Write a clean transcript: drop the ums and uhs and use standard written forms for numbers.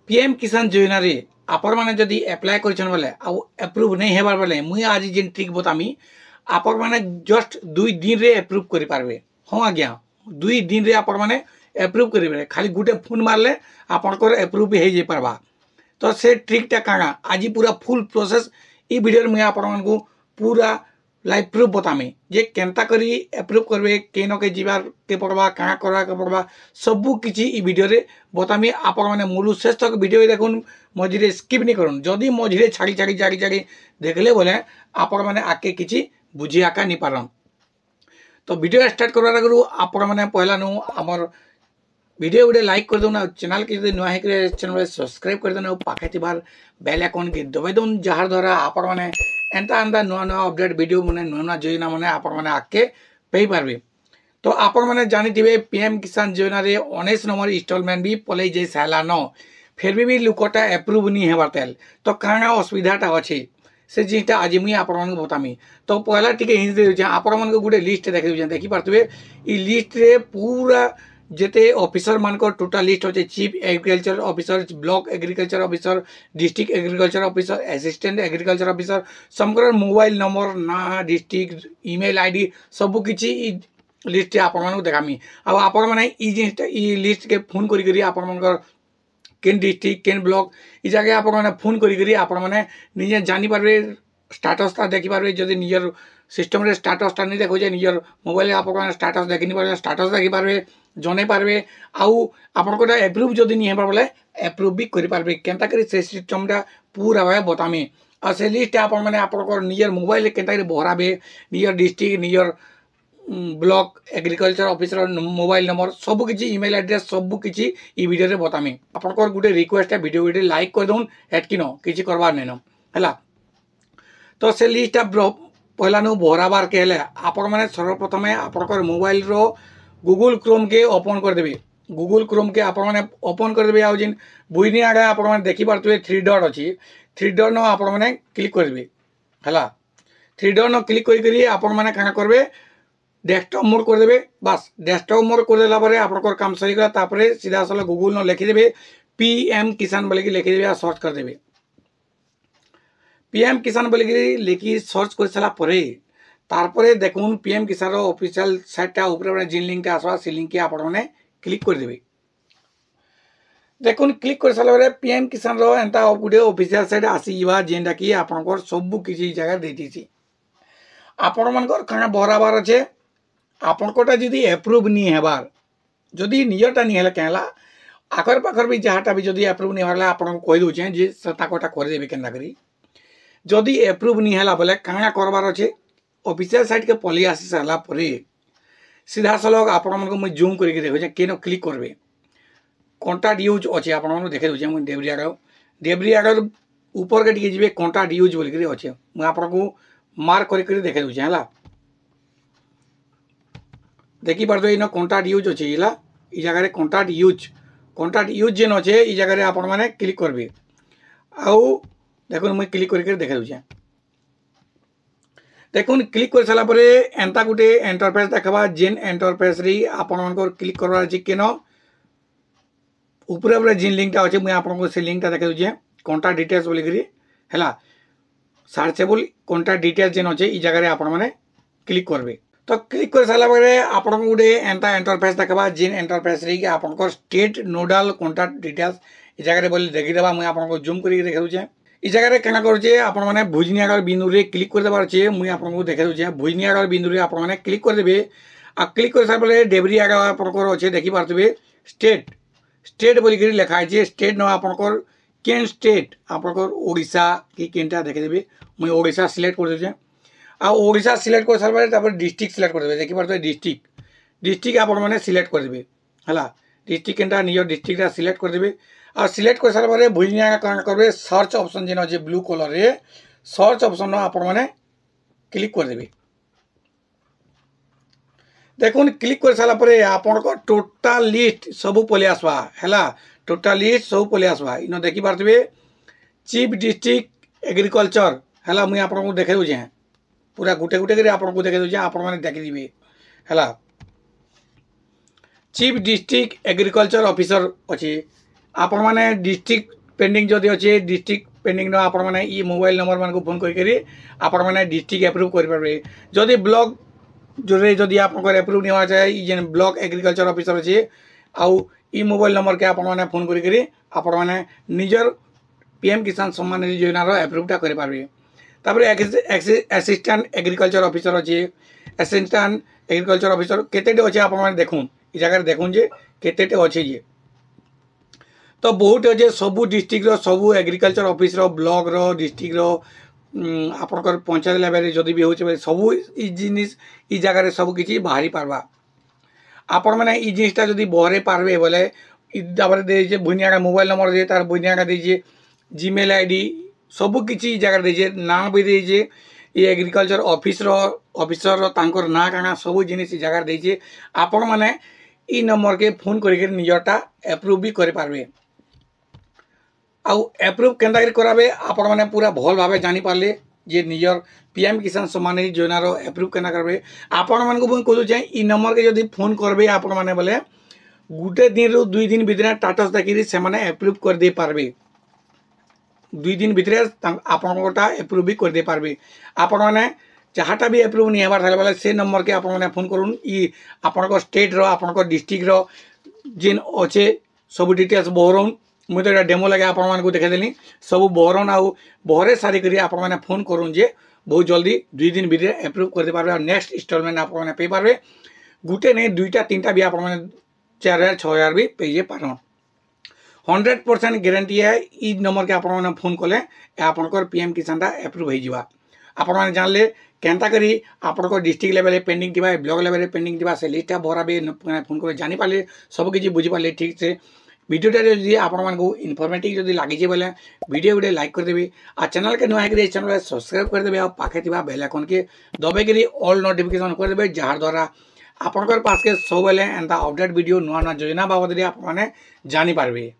PM किसान योजना रे आपण माने जदि अप्लाई करछन बोले आ अप्रूव नहीं हेबार बोले मुई आज जिन ट्रिक बतामी आपण माने जस्ट 2 दिन रे अप्रूव करि पारबे। हां आज्ञा 2 दिन रे आपण माने अप्रूव करिबे, खाली गुटे फोन मारले आपनकर अप्रूव हे जे पारबा। तो से ट्रिकटा काना आज पूरा फुल प्रोसेस ई वीडियो में आपण मानकू पूरा लाइव प्रूफ बतामी जे केनता करी अप्रूव करबे, केनो के जीवार के पड़बा, काना करबा के पड़बा, सबु किछि ई वीडियो रे बतामी। आपण माने मूल शेष तक वीडियो देखुन, मझिरे स्किप नहीं करूँ। जदि मझिरे छाड़ी छाड़ी छाड़ी छाड़ी देखले बोले आपण माने आके किछि बुझी आका नहीं पारन। तो वीडियो स्टार्ट करबार आगु आपण माने पहला नु हमर वीडियो गुटे लाइक कर देना, चैनल के जब नुआ है चैनल सब्सक्राइब कर देना, पाखे थिबार बेल आइकन के दबाई दउन, जहार द्वारा आपण माने एंता एंता नुआ नुआ अपडेट वीडियो माने नुआ नुआ योजना माने आपण माने आके पेई पारबे। तो आपण माने जानि थिबे पीएम किसान योजना रे 19 नंबर इंस्टॉलमेंट भी पलै जे साला न, फिर भी लुकटा अप्रूव नहीं हेबार तेल। तो काना असुविधाटा अछि से जिटा आज मुई आपण माने बतामी। तो पहला टिके हिंस दे छै, आपण माने गुटे लिस्ट देखि पारतबे। ई लिस्ट रे पूरा जेते ऑफिसर मानकर टोटल लिस्ट होचे, chief agriculture officer, block agriculture officer, district agriculture officer, assistant agriculture officer, समग्र मोबाइल नंबर ना, डिस्ट्रिक्ट, ईमेल आईडी सब किछि लिस्ट आपण मानक देखामी। अब आपण माने ई जिनिसटा ई लिस्ट के फोन करी करी आपण मानकर केन डिस्ट्रिक्ट केन ब्लॉक ई जगह आपण माने फोन करी करी आपण माने निजे जानि पारबे, स्टेटसटा देखि पारबे। जदि निजर सिस्टम रे स्टेटसटा नहीं देखो जे निजर मोबाइल आपण माने स्टेटस देखि नि पारबे, स्टेटस देखि पारबे, जने पारबे। आउ आपण कोटा अप्रूव जदि नहीं हेबा बोले अप्रूव भी करि पारबे। केनता करी से सिस्टमटा पूरा भाबे बतामी। आ से लिस्ट आपण माने आपण को निजर मोबाइल रे केनता करी बहराबे, निजर डिस्ट्रिक्ट, निजर block agriculture officer mobile number सब किछि, ईमेल एड्रेस सब किछि ई वीडियो रे बतामी। आपण को गुटे रिक्वेस्ट है, वीडियो वीडियो लाइक कर दोन, एटकिनो किछि करबार नै न हला। तो से लिस्टटा पहला नु बहराबार के हेले आपण माने सर्वप्रथमे आपण को मोबाइल रो गूगल क्रोम के ओपन कर देबे। गूगल क्रोम के आपण माने ओपन कर देबे। आ जिन बुइनी आगे आपण माने देखि पारतबे 3 डॉट अछि, 3 डॉट न आपण माने क्लिक करबे हला। 3 डॉट न क्लिक करी करी आपण माने काना करबे, डेस्कटॉप मोड कर देबे। बस डेस्कटॉप मोड कर देला परे आपण को काम सरी गला। तापरे सीधा साला गूगल न लिखि देबे पीएम किसान बोले कि लिखि देबे आ सर्च कर देबे। पीएम किसान बोले कि लिखि सर्च कर सला परे तारपरे देखुन पीएम किसान रो ऑफिशियल साइटटा ऊपर जिन लिंक आसवा से लिंक के आपण माने क्लिक कर देबे। देखुन क्लिक कर सला परे पीएम किसान रो एंता गुटे ऑफिशियल साइट आसीबा जेंडा कि आपण को सब किछि जगह देतिछि। आपण मानकर खाना बहराबार अछि। आपण कोटा जदि अप्रूव नहीं हेबार, जदि निजरटा नहीं हेला केला आखर पाखर भी जहाटा भी जदि अप्रूव नहीं होला आपण को कहि दोछे जे सता कोटा कर देबे केना करी। जदि अप्रूव नहीं हेला बोले काना करबार अछि, ऑफिशियल साइट के पली आसी साला परे सीधा सलग आपण मन को मैं जूम करके देखो जे केनो क्लिक करबे। कॉन्टैक्ट यूज अछि आपण मन देखे दोछे मैं डेब्री आगर ऊपर के टिके जिबे कॉन्टैक्ट यूज बोल के अछि। मैं आपण को मार्क करके देखे दोछे हला। देखि पारतो इनो कॉन्टैक्ट यूज अछि इला ई जगह रे कॉन्टैक्ट यूज जेन अछि ई जगह रे आपण माने क्लिक करबे। आउ देखुन मैं क्लिक करके देखे दोछे। देखुन क्लिक कर साला परे एंता गुटे इंटरफेस देखबा। जेन इंटरफेस रे आपण मन को क्लिक करबा अछि केनो ऊपर ऊपर जिन लिंकटा अछि मैं आपण को से लिंकटा देखे दोछे कॉन्टैक्ट डिटेल्स बोली करी हला। सर्चेबल कॉन्टैक्ट डिटेल्स जेन अछि ई जगह रे आपण माने क्लिक करबे। तो क्लिक कर साला परे आपण को गुटे एंता इंटरफेस देखबा। जेन इंटरफेस रे आपण को स्टेट नोडल कॉन्टैक्ट डिटेल्स ई जगह रे बोली देखि देबा। मैं आपण को जूम करी देखे दोछे। ई जगह रे केना करछे आपण माने भुजनियागर बिंदु रे क्लिक कर देबार छे। मुई आपण को देखे दोछे भुजनियागर बिंदु रे आपण माने क्लिक कर देबे। आ क्लिक कर साला परे डेब्री आगे आपण को अछि देखि पारतबे स्टेट बोली करी लिखा अछि। स्टेट न आपण को केन स्टेट आपण को ओडिसा की केनटा देखे देबे। मुई ओडिसा सिलेक्ट कर दोछे। आ ओडिसा सिलेक्ट कर साला परे तापर डिस्ट्रिक्ट सिलेक्ट कर देबे। देखि पारतबे डिस्ट्रिक्ट आपण माने सिलेक्ट कर देबे हला। डिस्ट्रिक्ट केनटा नियो डिस्ट्रिक्ट सिलेक्ट कर देबे। आ सिलेक्ट कर साला परे भुजनिया कान करबे सर्च ऑप्शन जेन जे ब्लू कलर रे सर्च ऑप्शन आपण माने क्लिक कर देबे। देखुन क्लिक कर साला परे आपण को टोटल लिस्ट सब पले आसवा हैला। टोटल लिस्ट सब पले आसवा इनो देखि पारतबे चीफ डिस्ट्रिक्ट एग्रीकल्चर हैला। मुई आपण को देखे दोछे पूरा गुटे गुटे करे आपण को देखे दोछे। आपण माने देखि दिबे हैला। चीफ डिस्ट्रिक्ट एग्रीकल्चर ऑफिसर अछि। आपण माने डिस्ट्रिक्ट पेंडिंग जदि अच्छे डिस्ट्रिक्ट पेंडिंग आपण मैंने ई मोबाइल नंबर मान को फोन करके आपण मैंने डिस्ट्रिक्ट एप्रूव करेंगे जदि ब्लॉक जो जदि आप एप्रूव नहीं होना चाहिए जेन ब्लॉक एग्रीकल्चर ऑफिसर अच्छे आउ ई मोबाइल नंबर के आपण मैंने फोन करके आपण मैंने निजर पीएम किसान सम्मान निधि योजनार एप्रूवटा करेंगे तापर असिस्टेंट एग्रीकल्चर ऑफिसर अच्छे असिस्टेंट एग्रीकल्चर ऑफिसर केते अच्छे आप देखून ये जगह देखून जे केते अच्छे जे तो बहुत अच्छे सबू डिस्ट्रिक्ट सबू एग्रीकल्चर ऑफिस ब्लॉक डिस्ट्रिक्ट आपंकर पंचायत लेवल जदि भी हो सबू जिनिस इ जगह सब किसी बाहरी पार्बा आपण मैंने इ जिनिसटा जदि बहरे पार्बे बोले दीजिए भुनिया मोबाइल नंबर दे तार भुनिया दीजिए जीमेल आईडी सबू किसी जगह दीजिए ना भी दीजिए ये एग्रीकल्चर ऑफिसर तांकर ना काना सबू जिनिस जगह दीजिए आपण मैंने इ नंबर के फोन करके निजरटा एप्रूव भी कर पारबे आउ एप्रूव केन्ता कराबे आपण मैंने पूरा भल भाव जानी पारे जे निजर पीएम किसान सम्मान निधि योजनार एप्रूव केना करबे आपण मानक कहूँ चाहे इ नंबर के जदि फोन करबे आपण मैंने बोले गुटे दिन रु 2 दिन भितर स्टेटस देखिरी से माने एप्रूव कर दे पारबे 2 दिन भितर आपनटा एप्रूव भी कर दे पारबे आपण मैंने जहाँटा भी एप्रूव नहीं होबार बोले से नंबर के आपण मैंने फोन करूँ इ आपन स्टेट आपन डिस्ट्रिक्ट जेन अच्छे सब डिटेल्स बहरौन मुझे तो डेमो लगे आपण को देखेदेली सब बहरौन आउ बहरे सारिक आपण मैंने फोन करूँ जे बहुत जल्दी 2 दिन भितर एप्रूव कर दे पारबे और नेक्स्ट इंस्टॉलमेंट आप पे पारबे गुटे नहीं 2टा 3टा भी आपण मैंने 4000 6000 भी पे पार 100% गारंटी है इ नंबर के आपण मैंने फोन कले आपनकर पीएम किसान एप्रूव हो आपण मैंने जानले केन्ता करी आपन डिस्ट्रिक्ट लेवल पेंडिंग थी ब्लॉक लेवल पेंडिंग थी से लिस्टा भराबे फोन कर जानी पारे सब किसी बुझी पारे ठीक से वीडियोटा जब आपको इनफॉर्मेटिव जब लगी बोले वीडियो गोटे लाइक करदेवी आ चैनल के नुआ है चैनल सब्सक्राइब करदेवे और पाखे बेल आइकन के दबाई ऑल नोटिफिकेशन करदेवे जार द्वारा आपनकर पास के सब एंता अपडेट वीडियो नुआ नुआ योजना बाबद आप जानी पारबे।